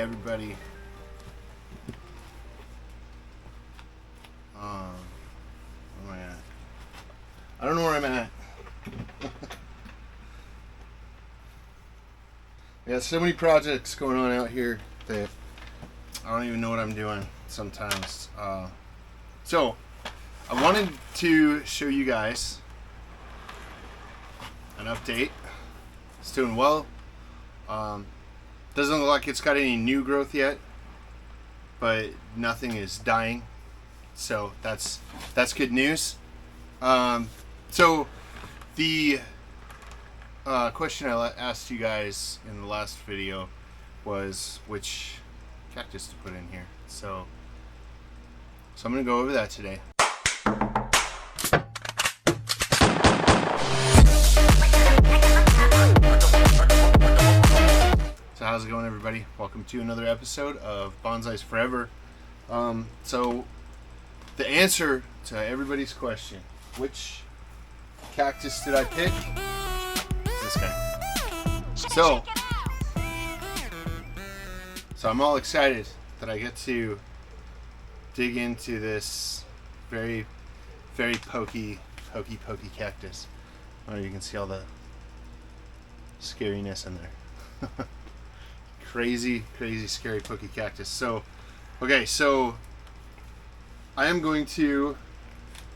everybody. Where am I at? I don't know where I'm at. We got so many projects going on out here that I don't even know what I'm doing sometimes. So I wanted to show you guys an update. It's doing well. Doesn't look like it's got any new growth yet, but nothing is dying, so that's good news. So the question I asked you guys in the last video was which cactus to put in here. So I'm gonna go over that today. So how's it going, everybody? Welcome to another episode of Bonsai's Forever. So the answer to everybody's question, which cactus did I pick? This guy. So I'm all excited that I get to dig into this very, very pokey cactus. Oh, you can see all the scariness in there. Crazy scary pokey cactus. So so I am going to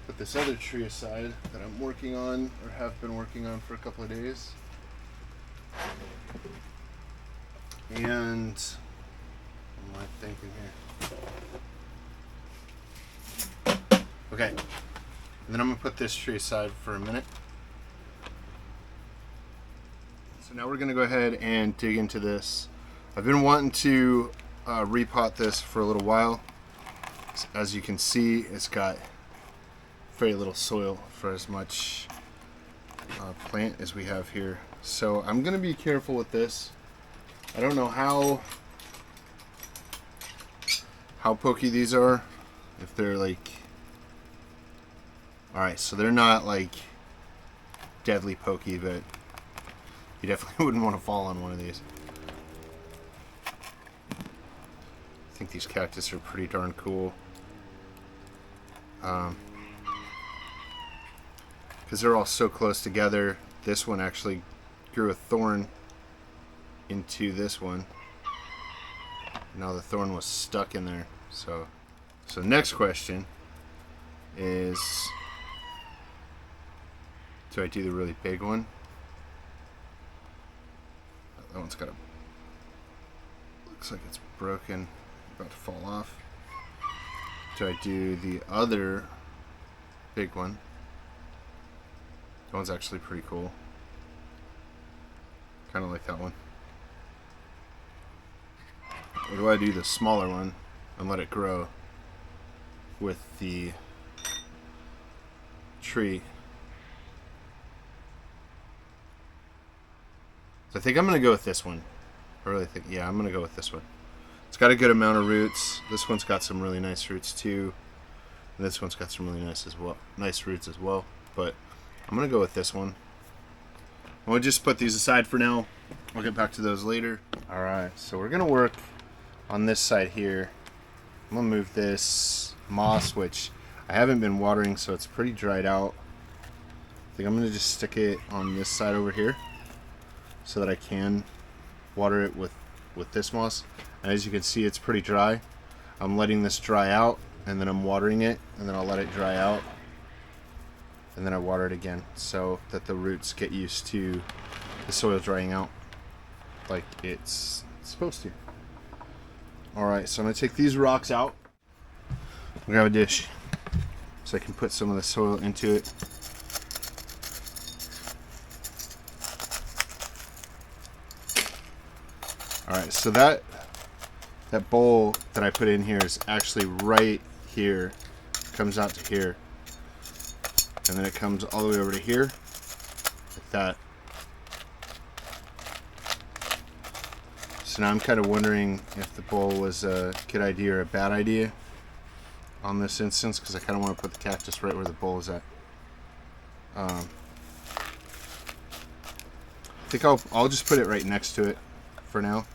put this other tree aside that I'm working on, or have been working on for a couple of days. And what am I thinking here? Okay. And then I'm gonna put this tree aside for a minute. So now we're gonna go ahead and dig into this. I've been wanting to repot this for a little while. As you can see, it's got very little soil for as much plant as we have here. So I'm gonna be careful with this. I don't know how pokey these are. If they're like, alright, so they're not like deadly pokey, but you definitely wouldn't want to fall on one of these. I think these cactus are pretty darn cool. Because they're all so close together. This one actually grew a thorn into this one. Now the thorn was stuck in there. So next question is, do I do the really big one? That one's got looks like it's broken, about to fall off. Do I do the other big one? That one's actually pretty cool. Kind of like that one. Or do I do the smaller one and let it grow with the tree? So I think I'm going to go with this one. I really think, yeah, I'm going to go with this one. It's got a good amount of roots. This one's got some really nice roots too. And this one's got some really nice roots as well. But I'm going to go with this one. We'll just put these aside for now. We'll get back to those later. Alright, so we're going to work on this side here. I'm going to move this moss, which I haven't been watering, so it's pretty dried out. I think I'm going to just stick it on this side over here so that I can water it with this moss. And as you can see, it's pretty dry. I'm letting this dry out, and then I'm watering it, and then I'll let it dry out, and then I water it again so that the roots get used to the soil drying out like it's supposed to. Alright, so I'm going to take these rocks out. Grab a dish so I can put some of the soil into it. Alright, so that bowl that I put in here is actually right here. It comes out to here. And then it comes all the way over to here. Like that. So now I'm kind of wondering if the bowl was a good idea or a bad idea on this instance, because I kind of want to put the cactus right where the bowl is at. I think I'll just put it right next to it for now.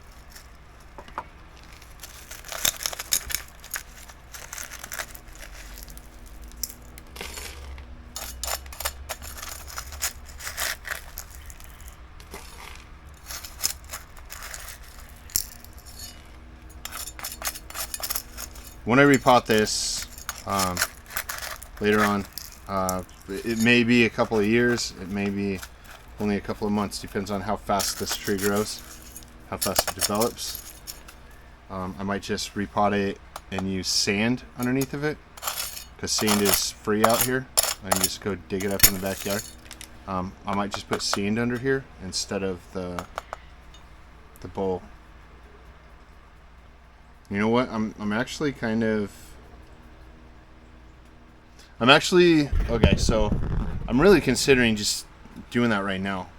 when I repot this later on, it may be a couple of years, it may be only a couple of months, depends on how fast this tree grows, how fast it develops. I might just repot it and use sand underneath of it, because sand is free out here. I can just go dig it up in the backyard. I might just put sand under here instead of the bowl. You know what? I'm actually okay, so I'm really considering just doing that right now.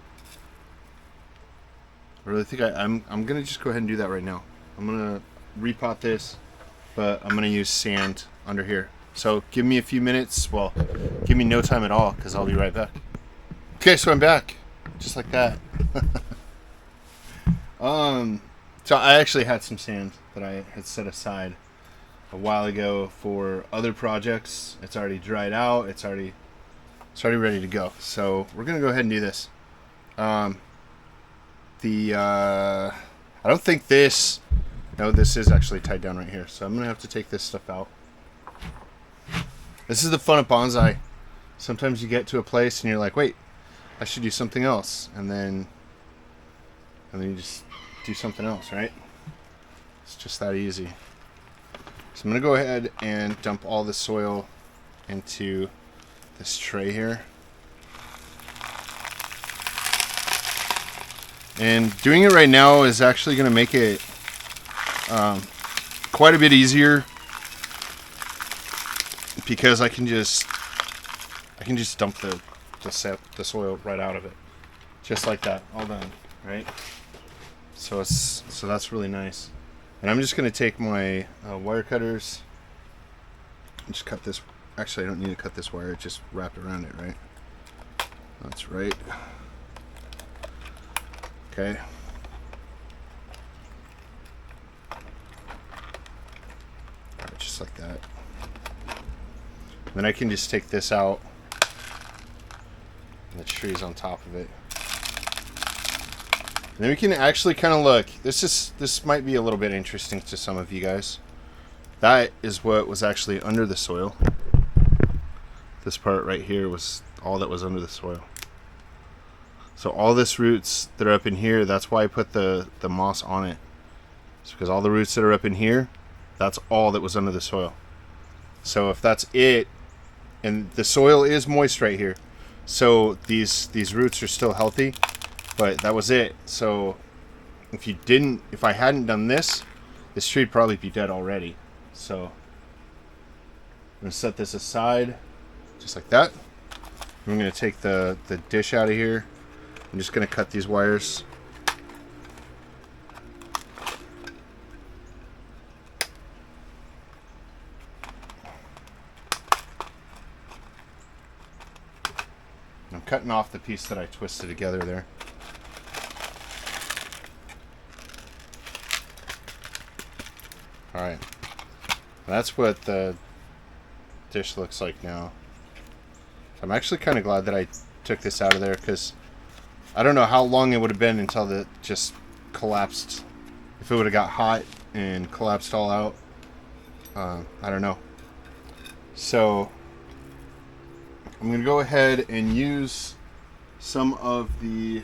I really think I'm gonna just go ahead and do that right now. I'm gonna repot this, but I'm gonna use sand under here. So give me a few minutes. Well, give me no time at all, because I'll be right back. Okay, so I'm back, just like that. So I actually had some sand that I had set aside a while ago for other projects. It's already dried out. It's already ready to go. So we're gonna go ahead and do this. I don't think this. No, this is actually tied down right here. So I'm gonna have to take this stuff out. This is the fun of bonsai. Sometimes you get to a place and you're like, wait, I should do something else, and then you just do something else, right? It's just that easy. So I'm gonna go ahead and dump all the soil into this tray here. And doing it right now is actually gonna make it quite a bit easier, because I can just dump the soil right out of it, just like that, all done, right? So that's really nice. And I'm just gonna take my wire cutters and just cut this. Actually, I don't need to cut this wire, just wrap around it, right? That's right. Okay. Alright, just like that. Then I can just take this out, and the tree's on top of it. And then we can actually kind of look. This might be a little bit interesting to some of you guys. That is what was actually under the soil. This part right here was all that was under the soil. So all this roots that are up in here, that's why I put the moss on it. It's because all the roots that are up in here, that's all that was under the soil. So if that's it, and the soil is moist right here, so these roots are still healthy, but that was it. So if I hadn't done this tree would probably be dead already. So I'm gonna set this aside just like that. I'm gonna take the dish out of here. I'm just gonna cut these wires. I'm cutting off the piece that I twisted together there. Alright, that's what the dish looks like now. I'm actually kind of glad that I took this out of there, because I don't know how long it would have been until it just collapsed. If it would have got hot and collapsed all out, I don't know. So I'm going to go ahead and use some of the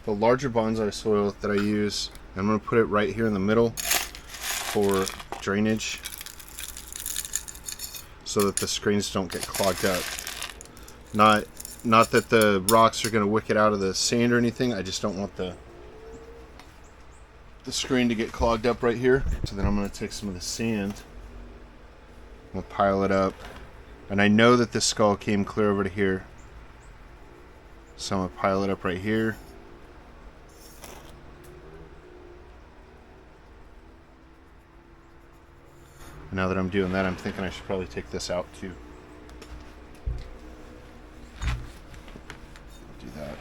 larger bonsai soil that I use. I'm going to put it right here in the middle for drainage, so that the screens don't get clogged up. Not that the rocks are going to wick it out of the sand or anything. I just don't want the screen to get clogged up right here. So then I'm going to take some of the sand, I'm going to pile it up, and I know that this skull came clear over to here, so I'm going to pile it up right here. And now that I'm doing that, I'm thinking I should probably take this out too. Do that.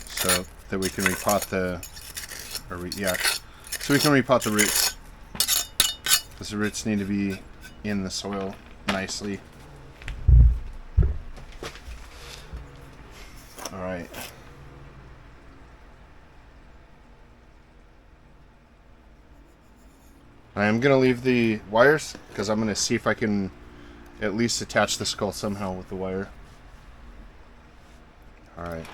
So that we can repot so we can repot the roots. Because the roots need to be in the soil nicely. right. I am going to leave the wires because I'm going to see if I can at least attach the skull somehow with the wire. Alright.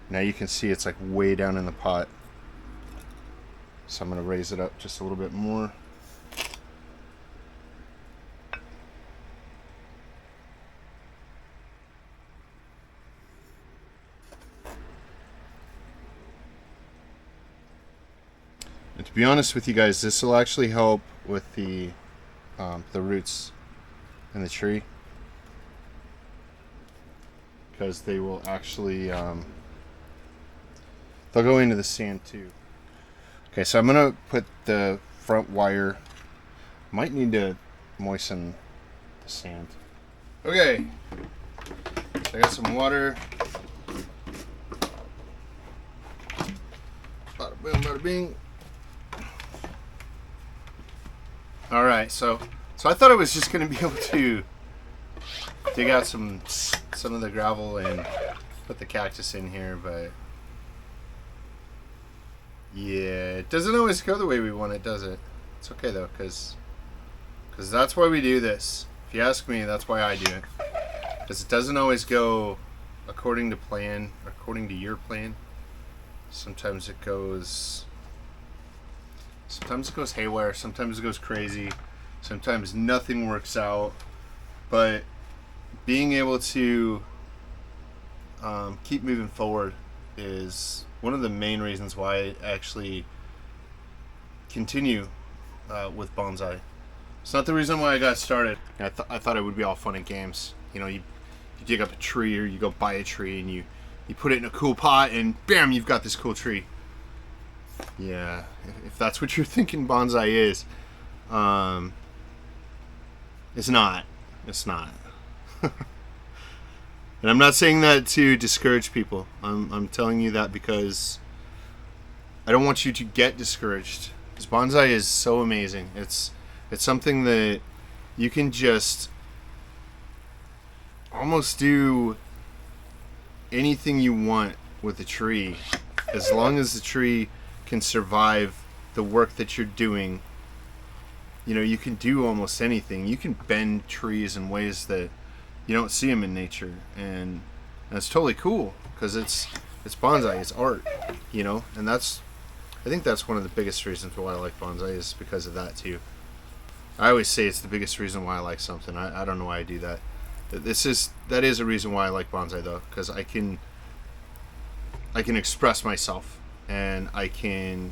Now you can see it's like way down in the pot. So I'm going to raise it up just a little bit more. And to be honest with you guys, this will actually help with the roots in the tree, because they will actually they'll go into the sand too. Okay, so I'm gonna put the front wire. Might need to moisten the sand. Okay, so I got some water. Bada boom, bada bing. All right, so I thought I was just gonna be able to dig out some of the gravel and put the cactus in here, but yeah, it doesn't always go the way we want it, does it? It's okay though, because that's why we do this. If you ask me, that's why I do it, because it doesn't always go according to plan, according to your plan. Sometimes it goes haywire, sometimes it goes crazy, sometimes nothing works out, but being able to keep moving forward is one of the main reasons why I actually continue with bonsai. It's not the reason why I got started. I thought it would be all fun and games. You know, you dig up a tree, or you go buy a tree and you put it in a cool pot and bam, you've got this cool tree. Yeah, if that's what you're thinking bonsai is, it's not. It's not. And I'm not saying that to discourage people. I'm telling you that because I don't want you to get discouraged. Because bonsai is so amazing. It's something that you can just almost do anything you want with a tree, as long as the tree can survive the work that you're doing. You know, you can do almost anything. You can bend trees in ways that you don't see them in nature, and it's totally cool because it's bonsai, it's art, you know. And I think that's one of the biggest reasons why I like bonsai, is because of that too. I always say it's the biggest reason why I like something. I don't know why I do that. That is a reason why I like bonsai though, because I can express myself, and I can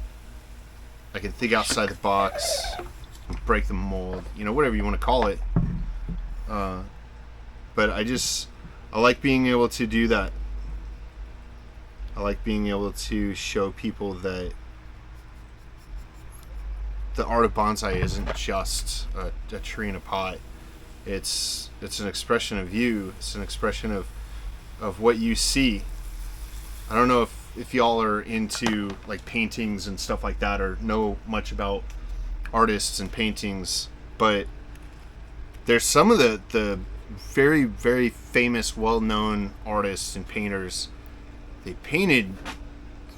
think outside the box, break the mold, you know, whatever you want to call it. But I like being able to do that. I like being able to show people that the art of bonsai isn't just a tree in a pot. It's an expression of you. It's an expression of what you see. I don't know if y'all are into like paintings and stuff like that, or know much about artists and paintings, but there's some of the very, very famous, well-known artists and painters. They painted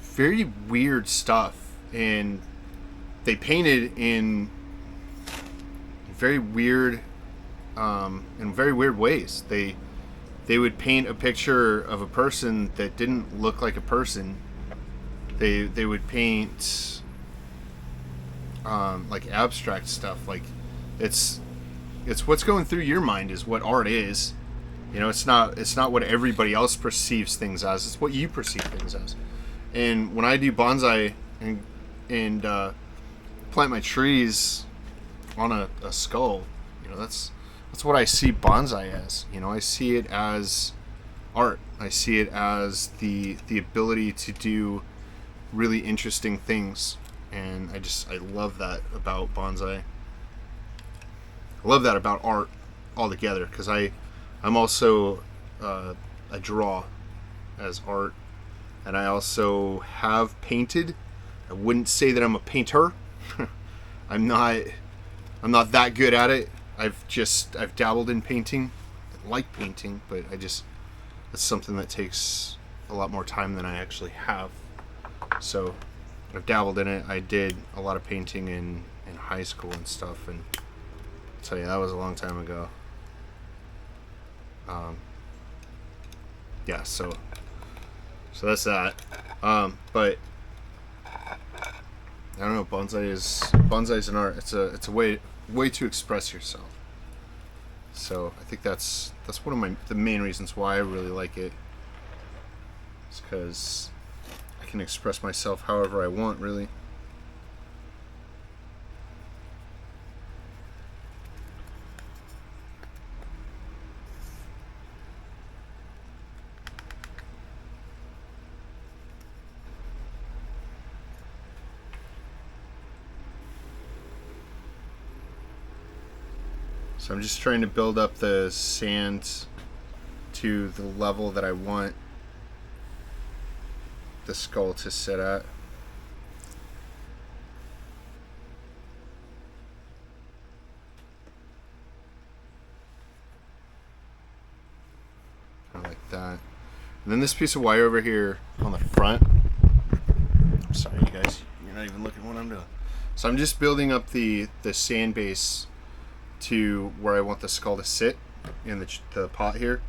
very weird stuff, and they painted in very weird ways. They would paint a picture of a person that didn't look like a person. They would paint like abstract stuff. Like it's what's going through your mind is what art is. You know, it's not what everybody else perceives things as. It's what you perceive things as. And when I do bonsai and plant my trees on a skull, you know, that's what I see bonsai as. You know, I see it as art. I see it as the ability to do really interesting things, and I love that about bonsai. I love that about art altogether, because I'm also I draw as art, and I also have painted. I wouldn't say that I'm a painter. I'm not that good at it. I've dabbled in painting. like painting, but it's something that takes a lot more time than I actually have. So I've dabbled in it. I did a lot of painting in high school and stuff, and I'll tell you, that was a long time ago. Yeah, so that's that. But I don't know. Bonsai's an art. It's a way to express yourself. So I think that's one of the main reasons why I really like it. It's because I can express myself however I want, really. So I'm just trying to build up the sand to the level that I want the skull to sit at. Kind of like that. And then this piece of wire over here on the front. I'm sorry, you guys, you're not even looking at what I'm doing. So I'm just building up the sand base to where I want the skull to sit in the pot here,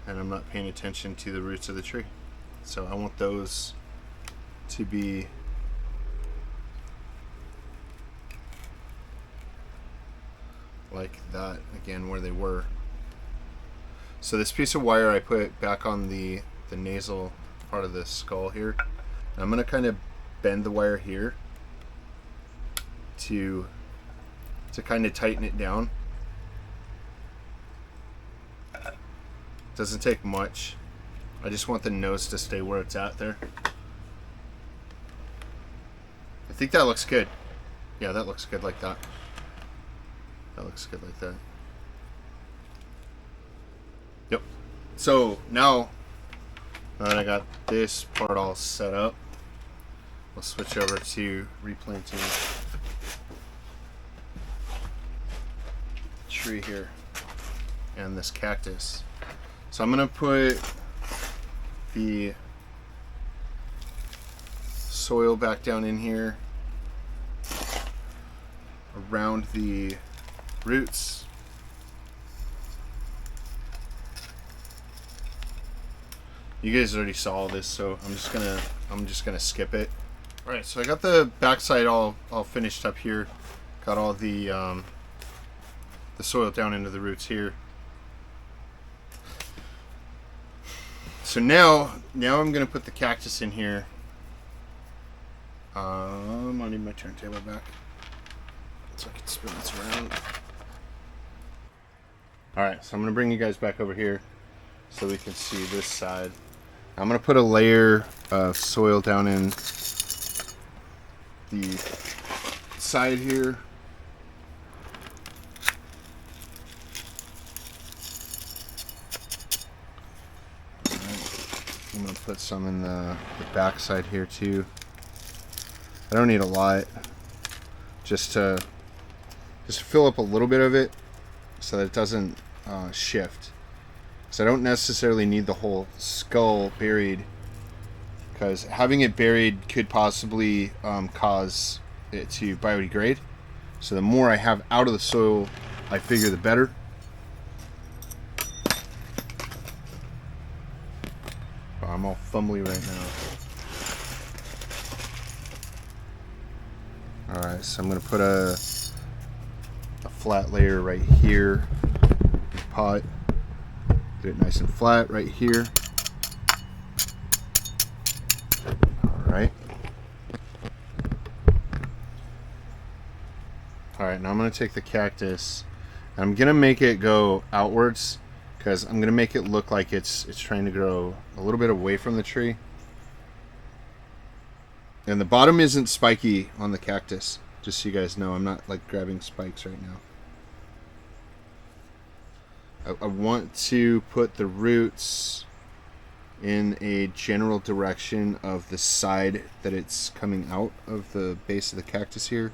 and I'm not paying attention to the roots of the tree. So I want those to be like that again, where they were. So this piece of wire I put back on the nasal part of the skull here. And I'm going to kind of bend the wire here to kind of tighten it down. Doesn't take much. I just want the nose to stay where it's at there. I think that looks good. Yeah, that looks good like that. That looks good like that. Yep. So now that I got this part all set up, we'll switch over to replanting tree here and this cactus. So I'm gonna put the soil back down in here around the roots. You guys already saw all this, so I'm just gonna skip it. All right, so I got the backside all finished up here. Got all the soil down into the roots here. So now I'm gonna put the cactus in here. I need my turntable back so I can spin this around. All right, so I'm gonna bring you guys back over here so we can see this side. I'm gonna put a layer of soil down in the side here. I'm gonna put some in the back side here too. I don't need a lot, just to fill up a little bit of it so that it doesn't shift. So I don't necessarily need the whole skull buried, because having it buried could possibly cause it to biodegrade. So the more I have out of the soil, I figure the better. Oh, I'm all fumbly right now. Alright, so I'm going to put a flat layer right here in the pot. Get it nice and flat right here. Alright. Alright, now I'm going to take the cactus and I'm going to make it go outwards, because I'm going to make it look like it's trying to grow a little bit away from the tree. And the bottom isn't spiky on the cactus, just so you guys know. I'm not like grabbing spikes right now. I want to put the roots in a general direction of the side that it's coming out of the base of the cactus here.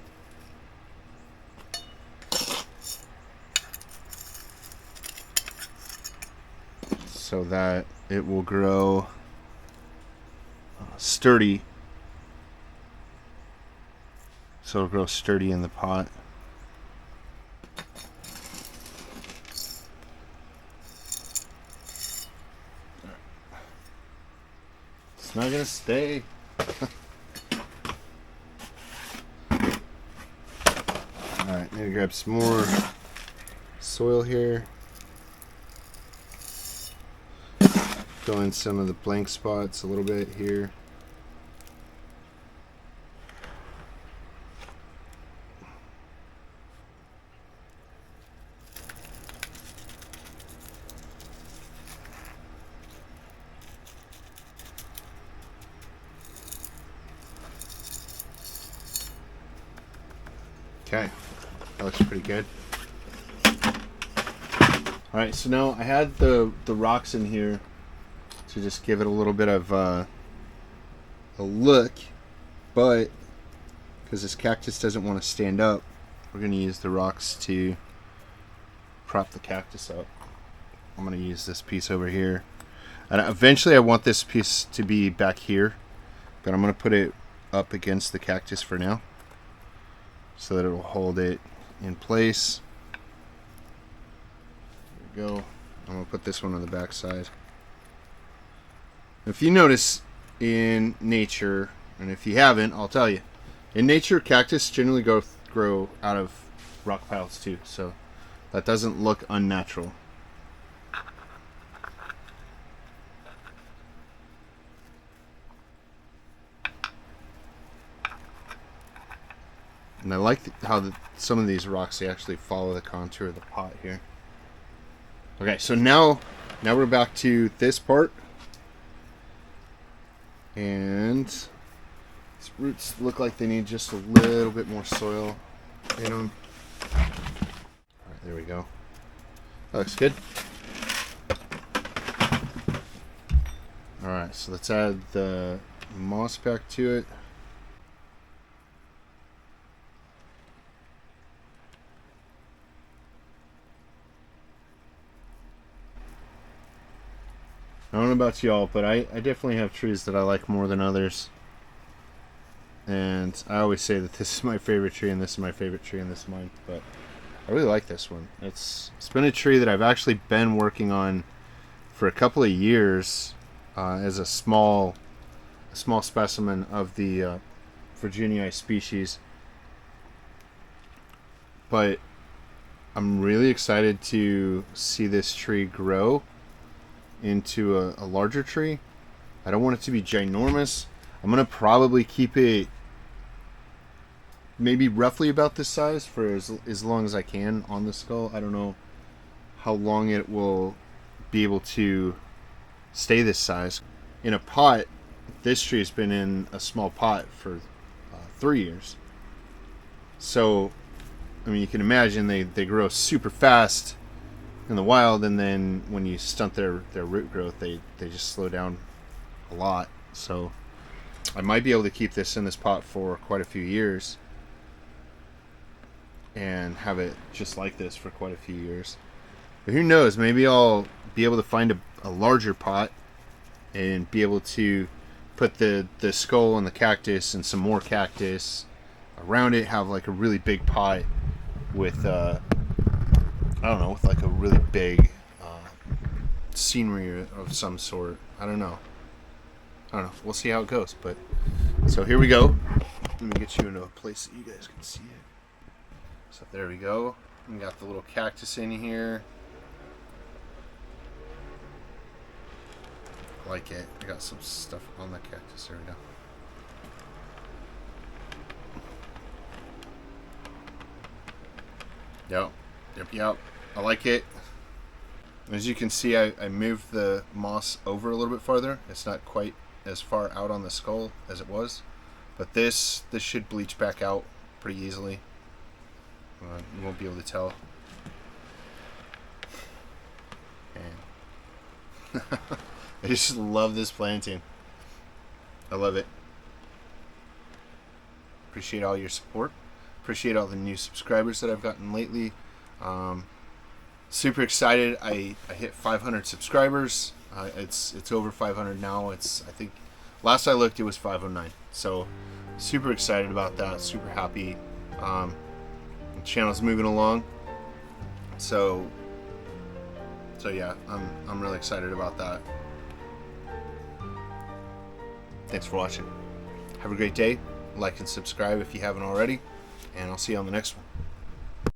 so that it will grow sturdy. So it'll grow sturdy in the pot. It's not gonna stay. Alright, need to grab some more soil here. Fill in some of the blank spots a little bit here. Okay, that looks pretty good. Alright, so now I had the rocks in here to just give it a little bit of a look, but because this cactus doesn't want to stand up, we're going to use the rocks to prop the cactus up. I'm going to use this piece over here, and eventually I want this piece to be back here, but I'm going to put it up against the cactus for now so that it will hold it in place. There we go. I'm going to put this one on the back side. If you notice in nature, and if you haven't, I'll tell you, in nature cactus generally grow out of rock piles too, so that doesn't look unnatural. And I like how some of these rocks, they actually follow the contour of the pot here. Okay, so now we're back to this part. And these roots look like they need just a little bit more soil in them. Alright, there we go. That looks good. Alright, so let's add the moss back to it. I don't know about y'all, but I definitely have trees that I like more than others. And I always say that this is my favorite tree, and this is my favorite tree, and this is mine. But I really like this one. It's been a tree that I've actually been working on for a couple of years as a small specimen of the Virginia species. But I'm really excited to see this tree grow into a larger tree. I don't want it to be ginormous. I'm gonna probably keep it maybe roughly about this size for as long as I can on the skull. I don't know how long it will be able to stay this size. In a pot, this tree has been in a small pot for 3 years. So, I mean, you can imagine they grow super fast in the wild, and then when you stunt their root growth, they just slow down a lot. So I might be able to keep this in this pot for quite a few years and have it just like this for quite a few years. But who knows, maybe I'll be able to find a larger pot and be able to put the skull and the cactus and some more cactus around it, have like a really big pot with I don't know, with like a really big scenery of some sort. I don't know. We'll see how it goes. But so here we go. Let me get you into a place that you guys can see it. So there we go. We got the little cactus in here. I like it. I got some stuff on the cactus. There we go. Yep. I like it. As you can see, I moved the moss over a little bit farther. It's not quite as far out on the skull as it was, but this should bleach back out pretty easily. You won't be able to tell. And I just love this planting. I love it. Appreciate all your support. Appreciate all the new subscribers that I've gotten lately. Super excited. I hit 500 subscribers It's over 500 now. I think last I looked it was 509. So super excited about that. Super happy. The channel's moving along. So yeah, I'm really excited about that. Thanks for watching. Have a great day. Like and subscribe if you haven't already, and I'll see you on the next one.